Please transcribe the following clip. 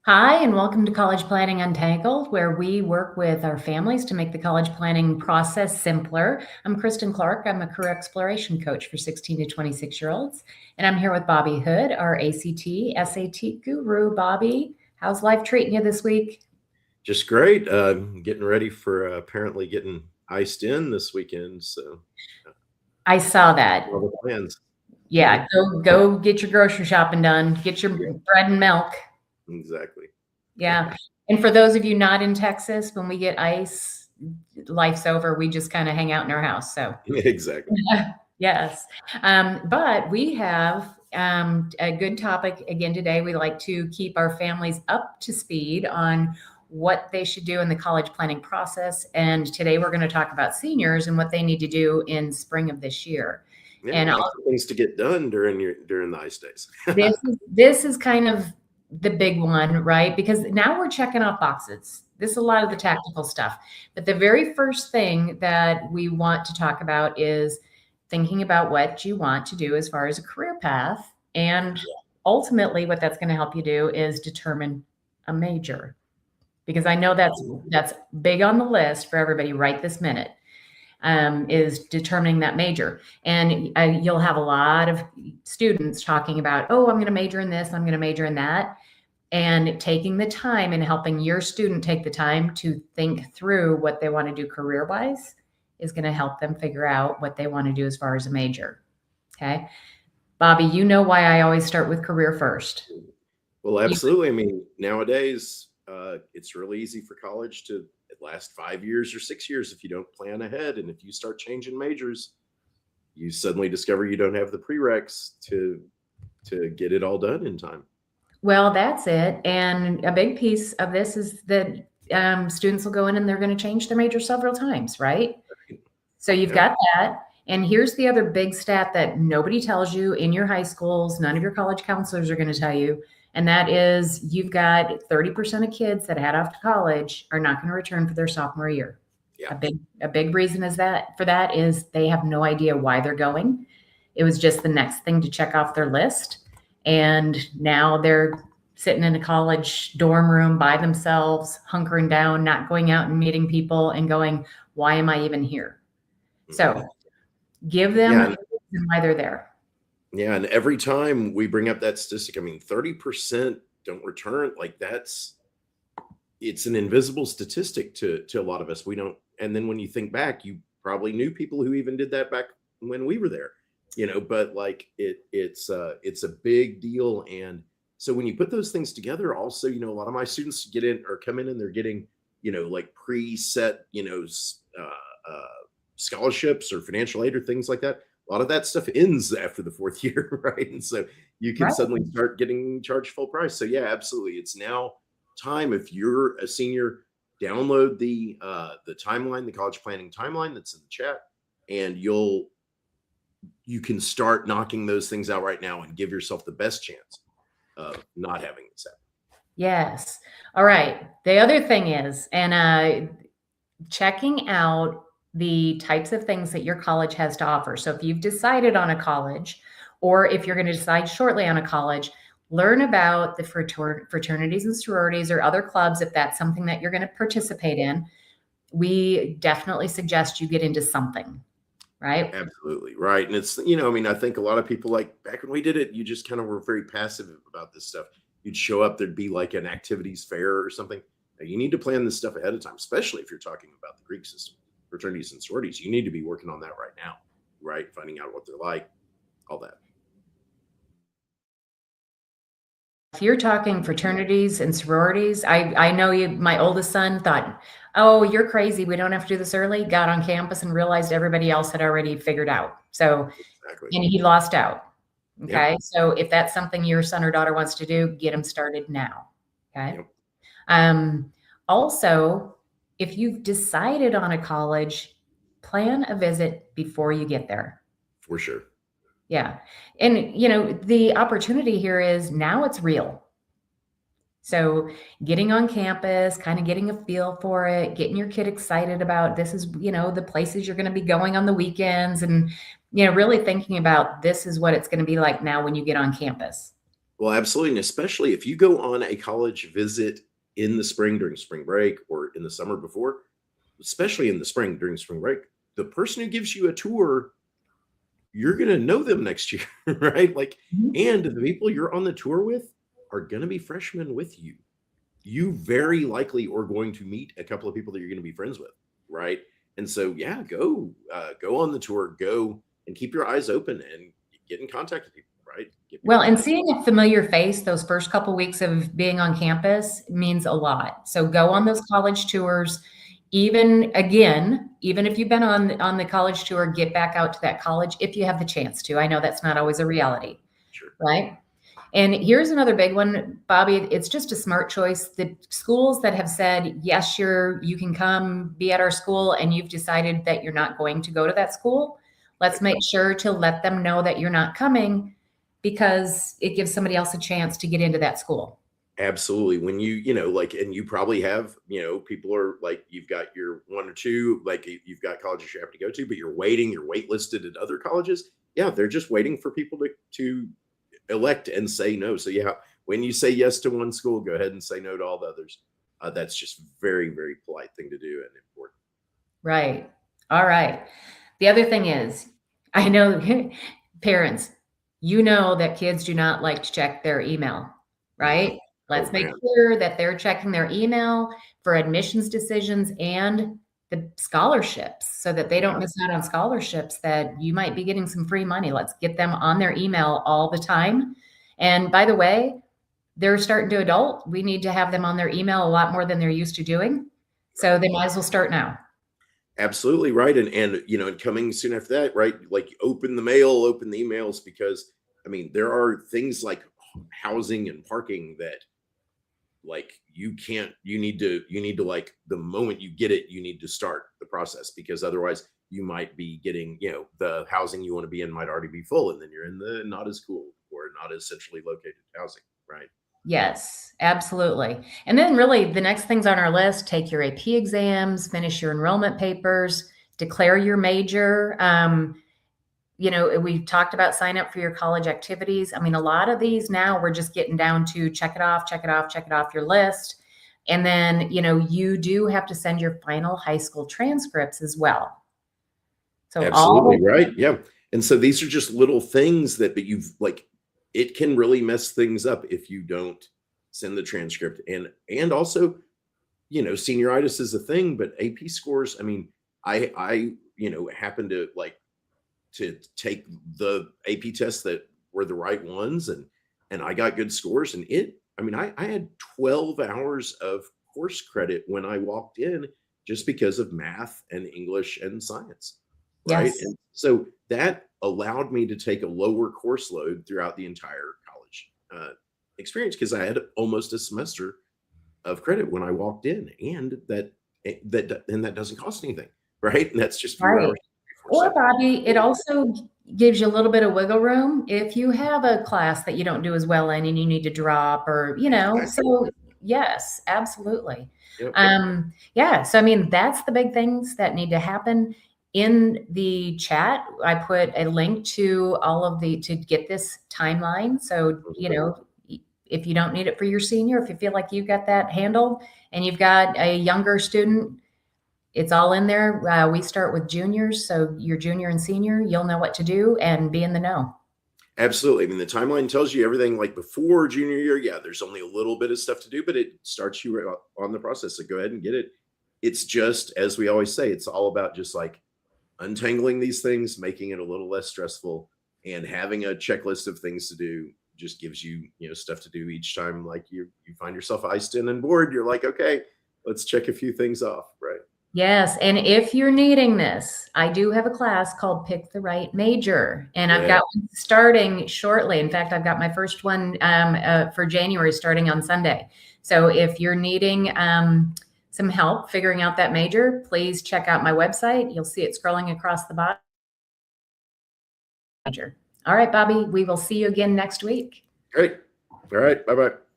Hi, and welcome to College Planning Untangled, where we work with our families to make the college planning process simpler. I'm Kristin Clark. I'm a career exploration coach for 16 to 26-year-olds. And I'm here with Bobby Hood, our ACT, SAT guru. Bobby, how's life treating you this week? Just great. Getting ready for apparently getting iced in this weekend. So I saw that. all the plans. Yeah, go get your grocery shopping done. Get your Yeah, bread and milk. exactly. Yeah. And for those of you not in Texas, when we get ice, life's over. We just kind of hang out in our house. So Exactly. yes. But we have a good topic again today. We like to keep our families up to speed on what they should do in the college planning process. And today we're going to talk about seniors and what they need to do in spring of this year. Yeah, And lots of things to get done during the ice days. this is kind of the big one, right? Because now we're checking off boxes. This is a lot of the tactical stuff. But the very first thing that we want to talk about is thinking about what you want to do as far as a career path. And ultimately, what that's going to help you do is determine a major. Because I know that's big on the list for everybody right this minute. Is determining that major. And you'll have a lot of students talking about, oh, I'm going to major in this, I'm going to major in that. And taking the time and helping your student take the time to think through what they want to do career wise is going to help them figure out what they want to do as far as a major. Okay. Bobby, you know why I always start with career first. Well, absolutely. I mean, nowadays, it's really easy for college to last 5 years or 6 years if you don't plan ahead. And if you start changing majors, you suddenly discover you don't have the prereqs to get it all done in time. Well, that's it. And a big piece of this is that students will go in and they're going to change their major several times, right? So you've got that. And here's the other big stat that nobody tells you in your high schools, none of your college counselors are going to tell you. And that is you've got 30% of kids that head off to college are not going to return for their sophomore year. Yeah. A big reason is that for that is they have no idea why they're going. It was just the next thing to check off their list. And now they're sitting in a college dorm room by themselves, hunkering down, not going out and meeting people and going, why am I even here? So give them a reason why they're there. Yeah. And every time we bring up that statistic, I mean, 30% don't return. Like it's an invisible statistic to a lot of us. We don't. And then when you think back, you probably knew people who even did that back when we were there, but like it's a big deal. And so when you put those things together, also, a lot of my students get in or come in and they're getting, like preset, scholarships or financial aid or things like that. A lot of that stuff ends after the fourth year, right? And so you can suddenly start getting charged full price. So yeah, absolutely. It's now time. If you're a senior, download the timeline, the college planning timeline that's in the chat, and you can start knocking those things out right now and give yourself the best chance of not having this happen. Yes. All right. The other thing is, and checking out the types of things that your college has to offer. So if you've decided on a college, or if you're going to decide shortly on a college, learn about the fraternities and sororities or other clubs if that's something that you're going to participate in. We definitely suggest you get into something, right? Absolutely. Right. And it's, I think a lot of people, like back when we did it, you just kind of were very passive about this stuff. You'd show up, there'd be like an activities fair or something. Now, you need to plan this stuff ahead of time, especially if you're talking about the Greek system, fraternities and sororities. You need to be working on that right now, right? Finding out what they're like, all that. If you're talking fraternities and sororities, I know my oldest son thought, oh, you're crazy. We don't have to do this early. Got on campus and realized everybody else had already figured out. So, and he lost out. Okay. Yep. So if that's something your son or daughter wants to do, get them started now. Okay. Yep. Also, if you've decided on a college, plan a visit before you get there. For sure. Yeah. And, the opportunity here is now it's real. So getting on campus, kind of getting a feel for it, getting your kid excited about this is, the places you're going to be going on the weekends and, really thinking about this is what it's going to be like now when you get on campus. Well, absolutely. And especially if you go on a college visit in the spring during spring break or in the summer before, especially in the spring during spring break, the person who gives you a tour, you're going to know them next year, right? Like, Mhm. and the people you're on the tour with are going to be freshmen with you. You very likely are going to meet a couple of people that you're going to be friends with, right? And so, yeah, go on the tour, go and keep your eyes open and get in contact with people, right? Get Well, people and to seeing a familiar face those first couple weeks of being on campus means a lot. So go on those college tours. Even if you've been on the college tour, get back out to that college if you have the chance to. I know that's not always a reality, sure. right? And here's another big one, Bobby. It's just a smart choice. The schools that have said, yes, you can come be at our school, and you've decided that you're not going to go to that school, let's Right. make sure to let them know that you're not coming, because it gives somebody else a chance to get into that school. Absolutely. When like, and you probably have, people are like, you've got your one or two, like you've got colleges you have to go to, but you're waitlisted at other colleges. Yeah, they're just waiting for people to elect and say no. So yeah, when you say yes to one school, go ahead and say no to all the others. That's just very, very polite thing to do and important. Right. All right. The other thing is, I know parents, you know that kids do not like to check their email, No. right? Oh Let's make man. sure that they're checking their email for admissions decisions and the scholarships, so that they don't Yeah. miss out on scholarships that you might be getting some free money. Let's get them on their email all the time. And by the way, they're starting to adult. We need to have them on their email a lot more than they're used to doing. So they might as well start now. Absolutely right. And coming soon after that, right? Like open the mail, open the emails, because I mean, there are things like housing and parking that like you need to like the moment you get it, you need to start the process, because otherwise you might be getting, the housing you want to be in might already be full, and then you're in the not as cool or not as centrally located housing, right? Yes, absolutely. And then really the next things on our list, take your AP exams, finish your enrollment papers, declare your major. We talked about sign up for your college activities. I mean, a lot of these now we're just getting down to check it off, check it off, check it off your list. And then, you do have to send your final high school transcripts as well. So Absolutely all right. Yeah. And so these are just little things but you've like, it can really mess things up if you don't send the transcript. And also, senioritis is a thing, but AP scores, I mean, I happen to like to take the AP tests that were the right ones, and I got good scores, and I mean, I had 12 hours of course credit when I walked in, just because of math and English and science, right? yes. And so that allowed me to take a lower course load throughout the entire college experience, because I had almost a semester of credit when I walked in, and that doesn't cost anything, right? And that's just fewer Right. hours before. Or So Bobby, it also gives you a little bit of wiggle room if you have a class that you don't do as well in and you need to drop, or, exactly. so yes, absolutely. Yep. Yeah. So, I mean, that's the big things that need to happen. In the chat, I put a link to to get this timeline. So, if you don't need it for your senior, if you feel like you've got that handled and you've got a younger student, it's all in there. We start with juniors, so your junior and senior, you'll know what to do and be in the know. Absolutely. I mean, the timeline tells you everything. Like before junior year, yeah, there's only a little bit of stuff to do, but it starts you right on the process. So go ahead and get it. It's just, as we always say, it's all about just like untangling these things, making it a little less stressful, and having a checklist of things to do just gives you, stuff to do each time. Like you find yourself iced in and bored. You're like, okay, let's check a few things off. Right. Yes, and if you're needing this, I do have a class called Pick the Right Major, and I've Yeah. got one starting shortly. In fact, I've got my first one for January starting on Sunday. So if you're needing some help figuring out that major, please check out my website. You'll see it scrolling across the bottom. Major. All right, Bobby, we will see you again next week. Great. All right. Bye bye.